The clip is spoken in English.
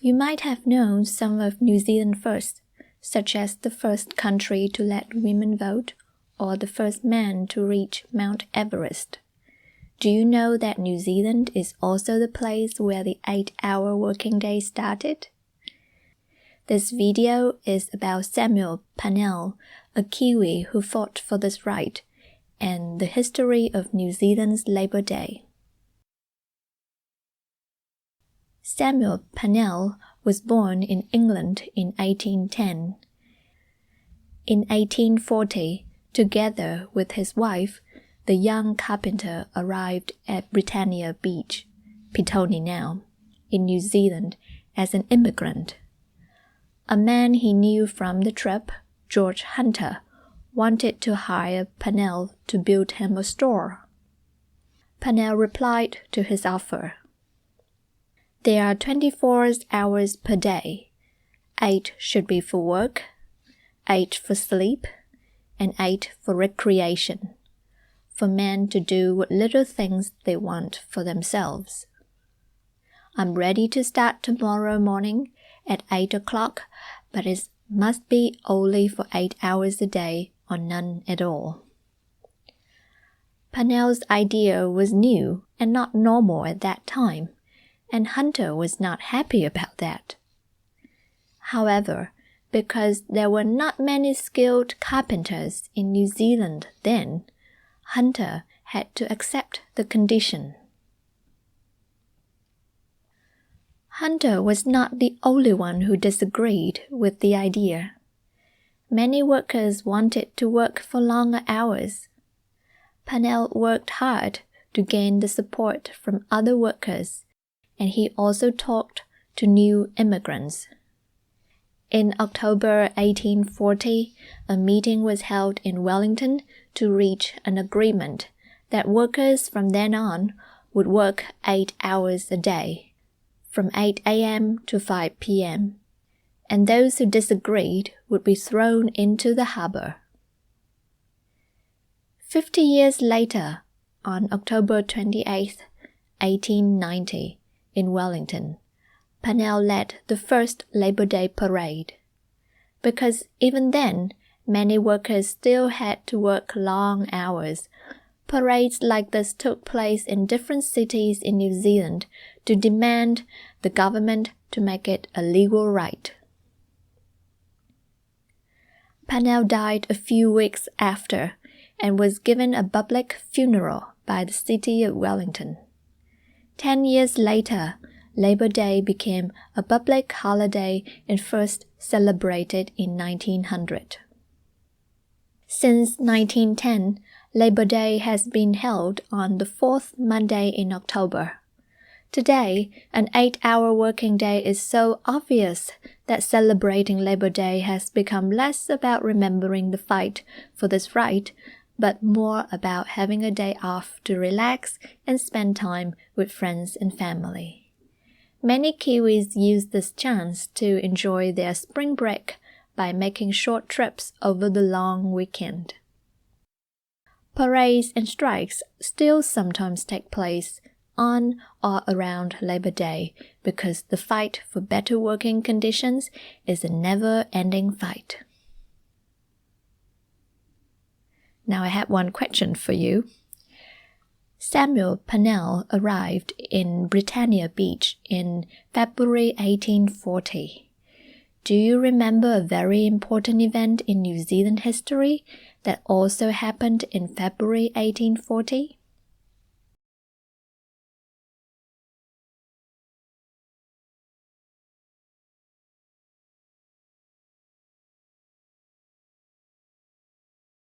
You might have known some of New Zealand firsts, such as the first country to let women vote or the first man to reach Mount Everest. Do you know that New Zealand is also the place where the 8-hour working day started? This video is about Samuel Parnell, a Kiwi who fought for this right, and the history of New Zealand's Labour Day. Samuel Parnell was born in England in 1810. In 1840, together with his wife, the young carpenter arrived at Britannia Beach, Petone now, in New Zealand as an immigrant. A man he knew from the trip, George Hunter, wanted to hire Parnell to build him a store. Parnell replied to his offer. There are 24 hours per day. 8 should be for work, 8 for sleep, and 8 for recreation, for men to do what little things they want for themselves. I'm ready to start tomorrow morning at 8 o'clock, but it must be only for 8 hours a day or none at all. Parnell's idea was new and not normal at that time, and Hunter was not happy about that. However, because there were not many skilled carpenters in New Zealand then, Hunter had to accept the condition. Hunter was not the only one who disagreed with the idea. Many workers wanted to work for longer hours. Parnell worked hard to gain the support from other workers, and he also talked to new immigrants. In October 1840, a meeting was held in Wellington to reach an agreement that workers from then on would work 8 hours a day, from 8 a.m. to 5 p.m., and those who disagreed would be thrown into the harbour. 50 years later, on October 28, 1890, in Wellington, Parnell led the first Labour Day parade. Because even then, many workers still had to work long hours, parades like this took place in different cities in New Zealand to demand the government to make it a legal right. Parnell died a few weeks after and was given a public funeral by the city of Wellington. 10 years later, Labour Day became a public holiday and first celebrated in 1900. Since 1910, Labour Day has been held on the 4th Monday in October. Today, an 8-hour working day is so obvious that celebrating Labour Day has become less about remembering the fight for this right, but more about having a day off to relax and spend time with friends and family. Many Kiwis use this chance to enjoy their spring break by making short trips over the long weekend. Parades and strikes still sometimes take place on or around Labour Day because the fight for better working conditions is a never-ending fight. Now I have one question for you. Samuel Parnell arrived in Britannia Beach in February 1840. Do you remember a very important event in New Zealand history that also happened in February 1840?